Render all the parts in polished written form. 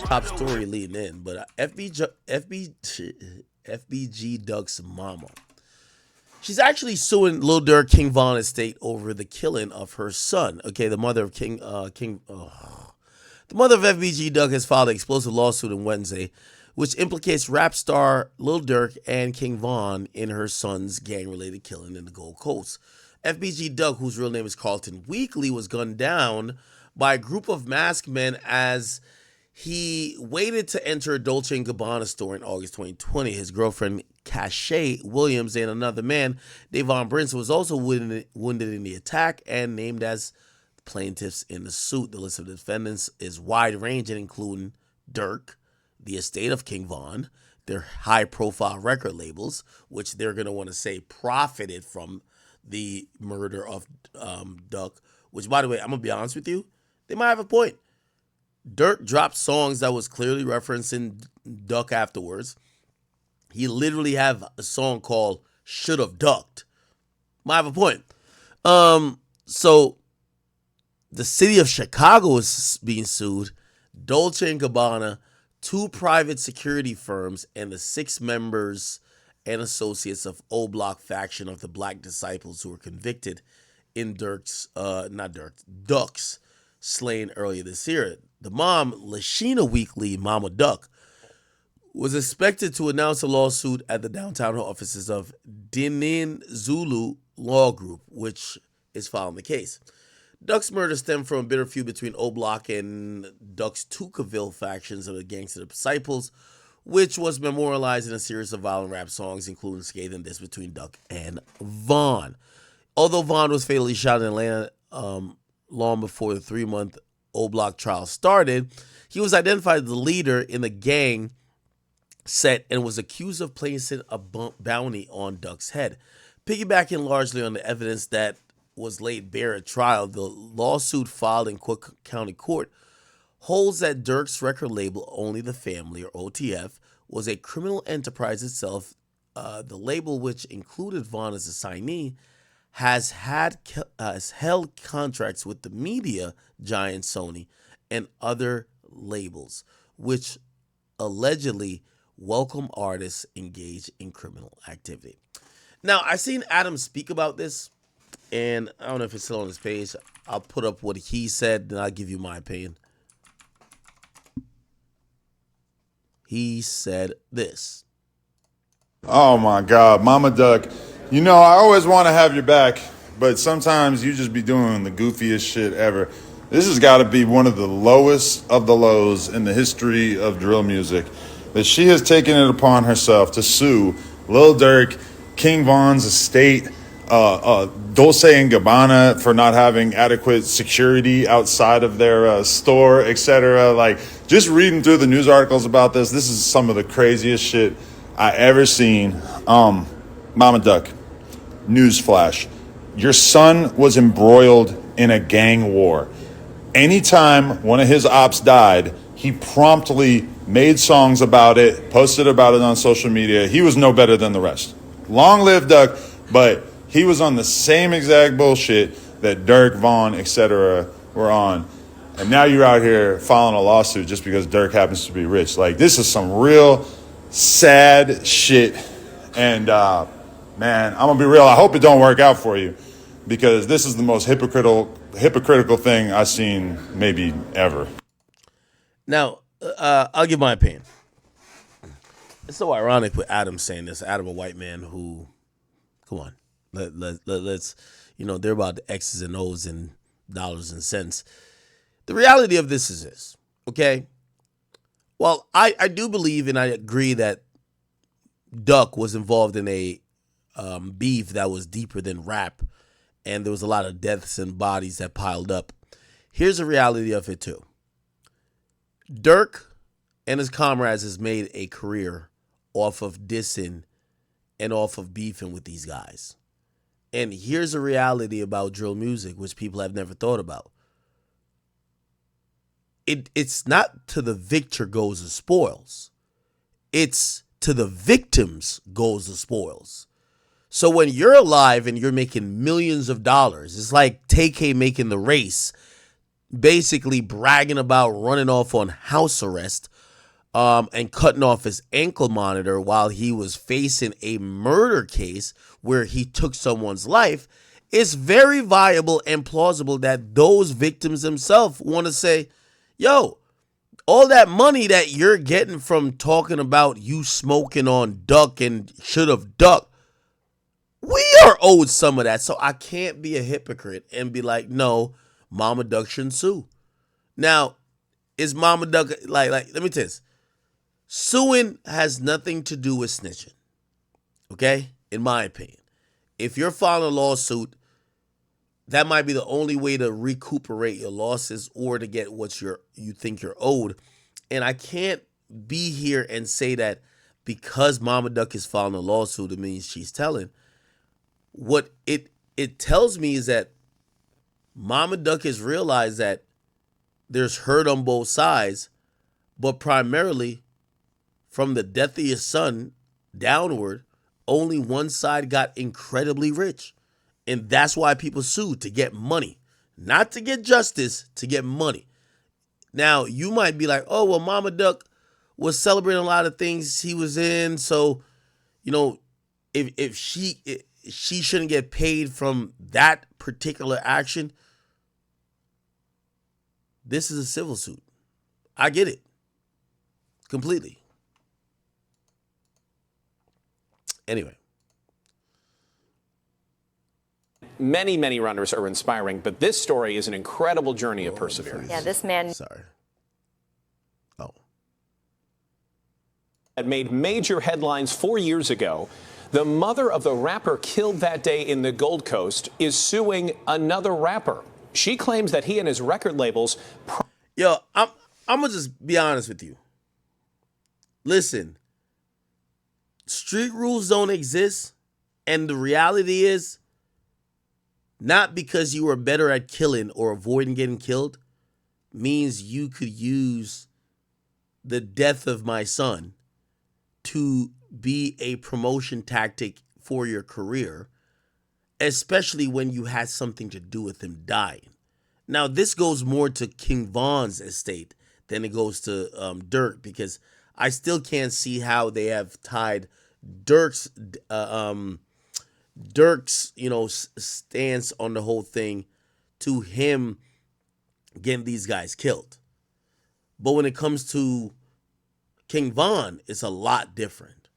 Top story leading in, but FBG Duck's mama. She's actually suing Lil Durk King Von estate over the killing of her son. Okay, the mother of the mother of FBG Duck has filed an explosive lawsuit on Wednesday, which implicates rap star Lil Durk and King Von in her son's gang-related killing in the Gold Coast. FBG Duck, whose real name is Carlton Weekly, was gunned down by a group of masked men as he waited to enter a Dolce & Gabbana store in August 2020. His girlfriend, Cachet Williams, and another man, Davon Brinson, was also wounded in the attack and named as plaintiffs in the suit. The list of defendants is wide-ranging, including Durk, the estate of King Von, their high-profile record labels, which they're going to want to say profited from the murder of Duck, which, by the way, I'm going to be honest with you, they might have a point. Durk dropped songs that was clearly referencing Duck afterwards. He literally have a song called Should Have Ducked. Might have a point. So the city of Chicago is being sued, Dolce & Gabbana, 2 private security firms, and the 6 members and associates of O-Block faction of the Black Disciples who were convicted in Duck's slain earlier this year. The mom, Lashina Weekly, Momma Duck, was expected to announce a lawsuit at the downtown offices of Dinin Zulu Law Group, which is filing the case. Duck's murder stemmed from a bitter feud between O-Block and Duck's Tukaville factions of the Gangster Disciples, which was memorialized in a series of violent rap songs, including scathing diss between Duck and Von. Although Von was fatally shot in Atlanta long before the 3-month O-Block trial started, he was identified as the leader in the gang set and was accused of placing a bounty on Duck's head. Piggybacking largely on the evidence that was laid bare at trial, the lawsuit filed in Cook County Court holds that Durk's record label, Only the Family, or OTF, was a criminal enterprise itself. The label, which included Von as a signee, has held contracts with the media giant Sony and other labels, which allegedly welcome artists engaged in criminal activity. Now, I've seen Adam speak about this, and I don't know if it's still on his page. I'll put up what he said, and I'll give you my opinion. He said this. Oh my God, Momma Duck. You know, I always want to have your back, but sometimes you just be doing the goofiest shit ever. This has got to be one of the lowest of the lows in the history of drill music, that she has taken it upon herself to sue Lil Durk, King Von's estate, Dolce & Gabbana for not having adequate security outside of their store, etc. Like, just reading through the news articles about this is some of the craziest shit I ever seen. Momma Duck, newsflash. Your son was embroiled in a gang war. Anytime one of his ops died, he promptly made songs about it, posted about it on social media. He was no better than the rest. Long live Duck, but he was on the same exact bullshit that Durk, Von, etc. were on. And now you're out here filing a lawsuit just because Durk happens to be rich. Like, this is some real sad shit. And, man, I'm going to be real. I hope it don't work out for you, because this is the most hypocritical thing I've seen maybe ever. Now, I'll give my opinion. It's so ironic with Adam saying this. Adam, a white man who, come on, let's, they're about the X's and O's and dollars and cents. The reality of this is this, okay? Well, I do believe and I agree that Duck was involved in a beef that was deeper than rap, and there was a lot of deaths and bodies that piled up. Here's the reality of it too. Durk and his comrades has made a career off of dissing and off of beefing with these guys. And here's the reality about drill music, which people have never thought about. It's not to the victor goes the spoils. It's to the victims goes the spoils. So when you're alive and you're making millions of dollars, it's like TK making the race, basically bragging about running off on house arrest and cutting off his ankle monitor while he was facing a murder case where he took someone's life, it's very viable and plausible that those victims themselves want to say, yo, all that money that you're getting from talking about you smoking on Duck and should have ducked, we are owed some of that. So I can't be a hypocrite and be like, no, Momma Duck shouldn't sue. Now, is Momma Duck, like let me tell you this. Suing has nothing to do with snitching. Okay? In my opinion. If you're filing a lawsuit, that might be the only way to recuperate your losses or to get what you think you're owed. And I can't be here and say that because Momma Duck is filing a lawsuit, it means she's telling. What it tells me is that Momma Duck has realized that there's hurt on both sides, but primarily from the death of your son downward, only one side got incredibly rich. And that's why people sue, to get money. Not to get justice, to get money. Now, you might be like, oh, well, Momma Duck was celebrating a lot of things he was in. So, if she shouldn't get paid from that particular action. This is a civil suit. I get it. Completely. Anyway. Many, many runners are inspiring, but this story is an incredible journey of perseverance. Yeah, this man. Sorry. Oh. That made major headlines 4 years ago. The mother of the rapper killed that day in the Gold Coast is suing another rapper. She claims that he and his record labels. Yo, I'm gonna just be honest with you. Listen, street rules don't exist, and the reality is, not because you are better at killing or avoiding getting killed means you could use the death of my son to be a promotion tactic for your career, especially when you had something to do with him dying. Now, this goes more to King Von's estate than it goes to Durk, because I still can't see how they have tied Durk's stance on the whole thing to him getting these guys killed. But when it comes to King Von, it's a lot different.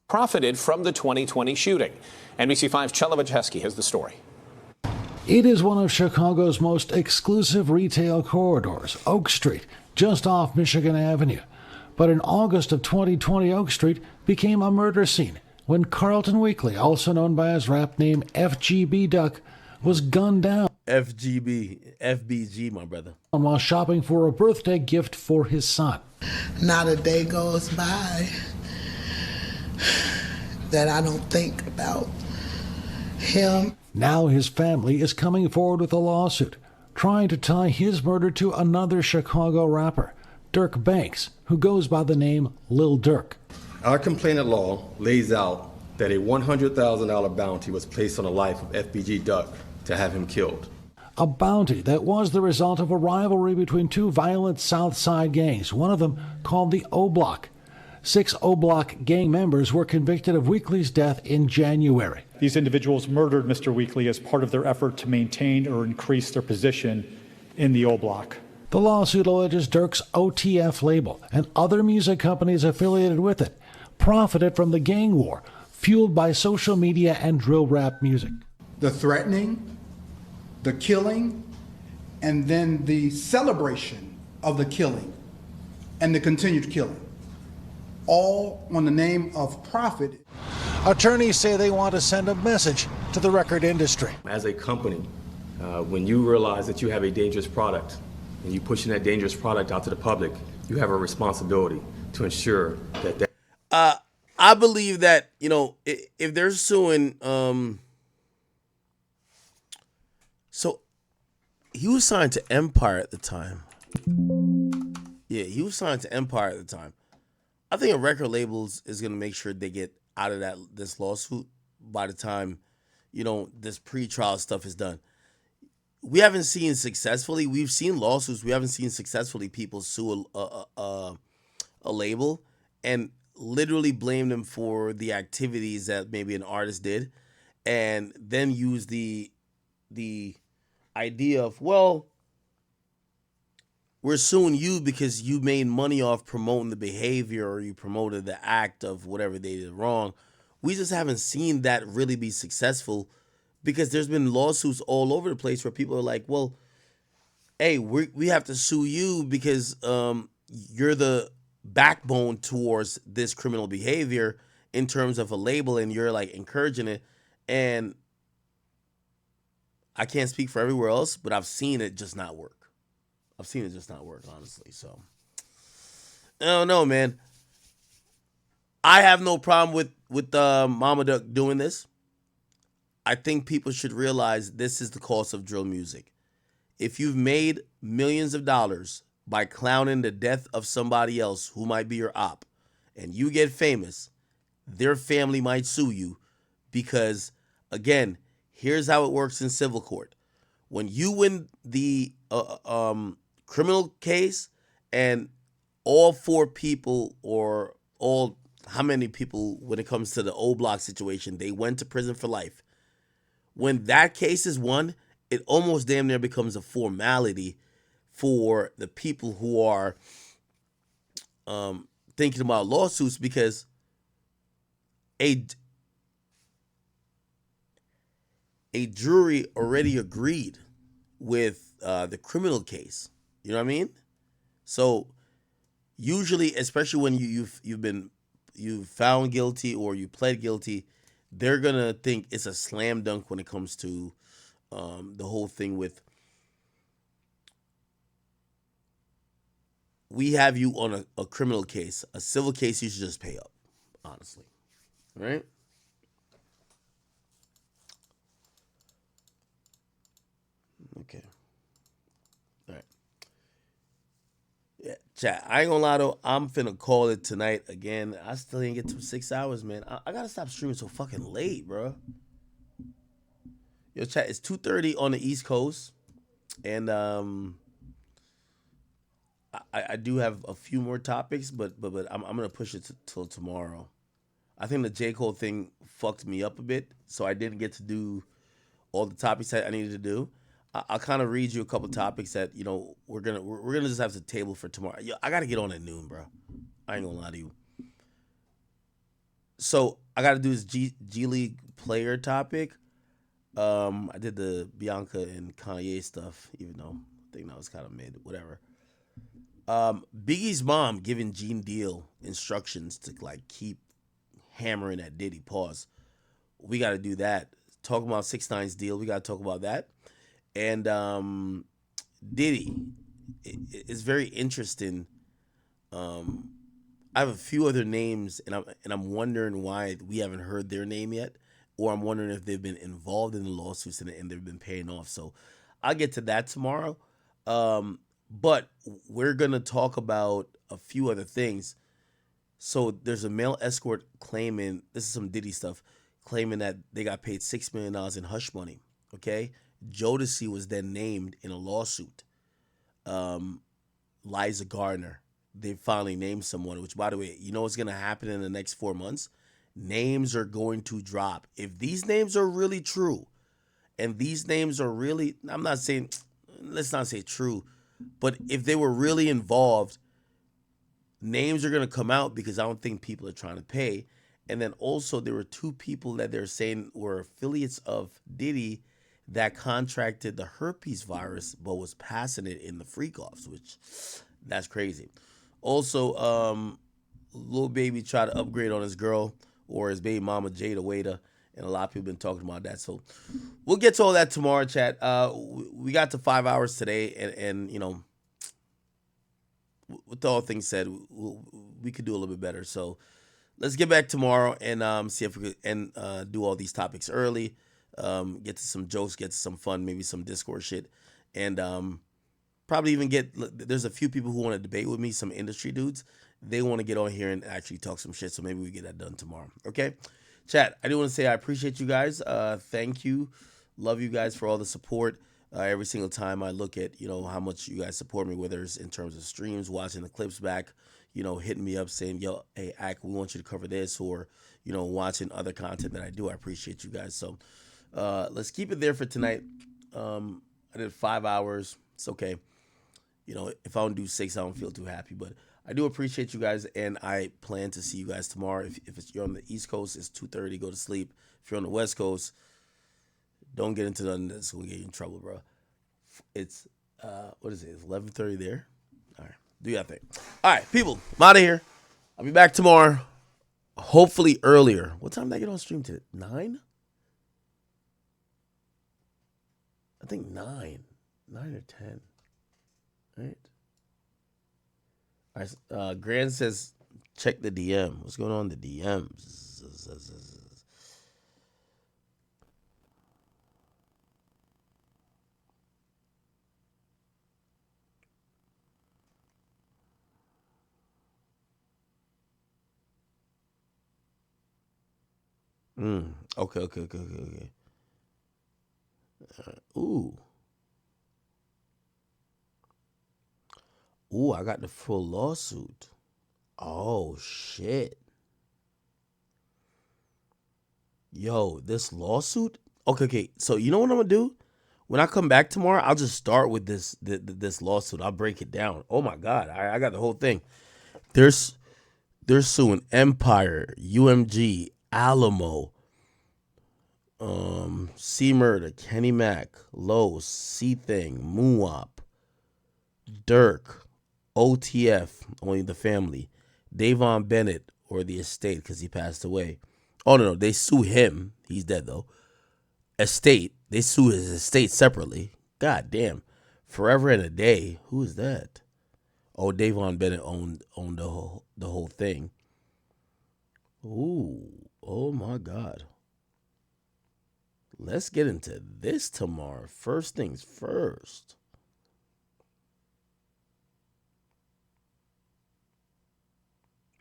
Profited from the 2020 shooting. NBC5's Chela Vacheski has the story. It is one of Chicago's most exclusive retail corridors, Oak Street, just off Michigan Avenue. But in August of 2020, Oak Street became a murder scene when Carlton Weekly, also known by his rap name FBG Duck, was gunned down. FBG, my brother. While shopping for a birthday gift for his son. Not a day goes by that I don't think about him. Now his family is coming forward with a lawsuit, trying to tie his murder to another Chicago rapper, Dirk Banks, who goes by the name Lik Durk. Our complainant law lays out that a $100,000 bounty was placed on the life of FBG Duck to have him killed. A bounty that was the result of a rivalry between two violent South Side gangs, one of them called the O Block. 6 O Block gang members were convicted of Weekly's death in January. These individuals murdered Mr. Weekly as part of their effort to maintain or increase their position in the O Block. The lawsuit alleges Dirk's OTF label and other music companies affiliated with it profited from the gang war, fueled by social media and drill rap music. The threatening, the killing, and then the celebration of the killing and the continued killing, all on the name of profit. Attorneys say they want to send a message to the record industry. As a company, when you realize that you have a dangerous product and you pushing that dangerous product out to the public, you have a responsibility to ensure that I believe that, if they're suing, so he was signed to Empire at the time. Yeah, he was signed to Empire at the time. I think a record label is going to make sure they get out of this lawsuit by the time, this pre-trial stuff is done. we haven't seen successfully. We've seen lawsuits. We haven't seen successfully people sue a label and literally blame them for the activities that maybe an artist did, and then use the idea of, well, we're suing you because you made money off promoting the behavior or you promoted the act of whatever they did wrong. We just haven't seen that really be successful because there's been lawsuits all over the place where people are like, well, hey, we have to sue you because you're the backbone towards this criminal behavior in terms of a label and you're like encouraging it. And I can't speak for everywhere else, but I've seen it just not work. I've seen it just not work, honestly. So, I don't know, man. I have no problem with Momma Duck doing this. I think people should realize this is the cost of drill music. If you've made millions of dollars by clowning the death of somebody else who might be your op, and you get famous, their family might sue you because, again, here's how it works in civil court. When you win the criminal case and all four people or all how many people when it comes to the O Block situation, they went to prison for life. When that case is won, it almost damn near becomes a formality for the people who are thinking about lawsuits because a jury already agreed with the criminal case. You know what I mean? So usually, especially when you've found guilty or you pled guilty, they're gonna think it's a slam dunk when it comes to the whole thing with we have you on a criminal case. A civil case, you should just pay up, honestly. Right? Okay. All right. Yeah, chat. I ain't gonna lie though, I'm finna call it tonight again. I still didn't get to 6 hours, man. I gotta stop streaming so fucking late, bro. Yo, chat, it's 2:30 on the East Coast. And I do have a few more topics, but I'm gonna push it till tomorrow. I think the J. Cole thing fucked me up a bit, so I didn't get to do all the topics that I needed to do. I'll kind of read you a couple topics that we're gonna just have to table for tomorrow. Yo, I gotta get on at noon, bro. I ain't gonna lie to you. So I gotta do this G League player topic. I did the Bianca and Kanye stuff, even though I think that was kind of mid. Whatever. Biggie's mom giving Gene Deal instructions to like keep hammering at Diddy. Pause. We got to do that. Talking about 6ix9ine's deal, we got to talk about that. And Diddy is very interesting. I have a few other names, and I'm wondering why we haven't heard their name yet, or I'm wondering if they've been involved in the lawsuits and they've been paying off. So I'll get to that tomorrow. But we're gonna talk about a few other things. So there's a male escort claiming, this is some Diddy stuff, claiming that they got paid $6 million in hush money. Okay, Jodeci was then named in a lawsuit. Liza Gardner, they finally named someone. Which, by the way, you know what's gonna happen in the next 4 months? Names are going to drop. If these names are really true, and these names are really, I'm not saying, let's not say true, but if they were really involved, names are going to come out because I don't think people are trying to pay. And then also there were 2 people that they're saying were affiliates of Diddy that contracted the herpes virus but was passing it in the freak-offs, which that's crazy. Also, Lil Baby tried to upgrade on his girl or his baby mama, Jada Waiter, and a lot of people been talking about that. So we'll get to all that tomorrow, chat. We got to 5 hours today, and with all things said, we could do a little bit better. So let's get back tomorrow and see if we could do all these topics early. Get to some jokes, get to some fun, maybe some Discord shit, and probably even there's a few people who want to debate with me, some industry dudes. They want to get on here and actually talk some shit, so maybe we get that done tomorrow. Okay? Chat, I do want to say I appreciate you guys. Thank you. Love you guys for all the support. Every single time I look at, how much you guys support me, whether it's in terms of streams, watching the clips back, hitting me up saying, yo, hey, Ak, we want you to cover this, or, watching other content that I do. I appreciate you guys. So let's keep it there for tonight. I did 5 hours. It's okay. If I don't do 6, I don't feel too happy. But I do appreciate you guys, and I plan to see you guys tomorrow. If you're on the East Coast, it's 2:30. Go to sleep. If you're on the West Coast, don't get into nothing that's going to get you in trouble, bro. It's, what is it? It's 11:30 there? All right. Do your thing. All right, people. I'm out of here. I'll be back tomorrow. Hopefully earlier. What time did I get on stream today? 9? I think 9. 9 or 10. All right. All right. Grand says, check the DM. What's going on in the DMs? Okay. Ooh, I got the full lawsuit. Oh shit. Yo, this lawsuit? Okay. So you know what I'm gonna do? When I come back tomorrow, I'll just start with this lawsuit. I'll break it down. Oh my God, I got the whole thing. They're suing Empire, UMG, Alamo, C Murder, Kenny Mac, Lowe's, C Thing, Moonwop, Durk, OTF, only the family, Davon Bennett, or the estate because he passed away. Oh no, they sue him. He's dead though. Estate, they sue his estate separately. God damn. Forever and a Day. Who is that? Oh, Davon Bennett owned the whole thing. Ooh, oh my God. Let's get into this tomorrow. First things first.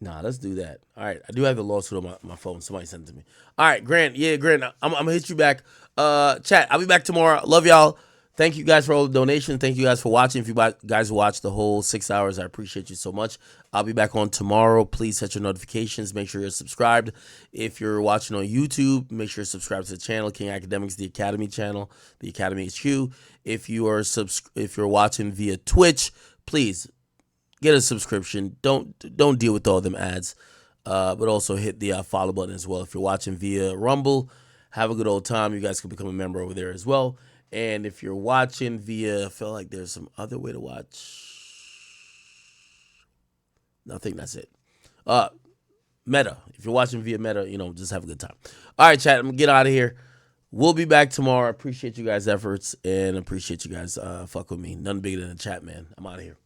Nah, let's do that. All right, I do have the lawsuit on my phone. Somebody sent it to me. All right, Grant. Yeah, Grant. I'm gonna hit you back. Chat. I'll be back tomorrow. Love y'all. Thank you guys for all the donations. Thank you guys for watching. If you guys watched the whole 6 hours, I appreciate you so much. I'll be back on tomorrow. Please set your notifications. Make sure you're subscribed. If you're watching on YouTube, make sure you're subscribed to the channel, King Akademiks, the Academy channel, the Academy HQ. If you're watching via Twitch, please get a subscription. Don't deal with all them ads, but also hit the follow button as well. If you're watching via Rumble, have a good old time. You guys can become a member over there as well. And if you're watching via, I feel like there's some other way to watch. No, I think that's it. Meta. If you're watching via Meta, just have a good time. All right, chat. I'm gonna get out of here. We'll be back tomorrow. I appreciate you guys' efforts and appreciate you guys fuck with me. Nothing bigger than the chat, man. I'm out of here.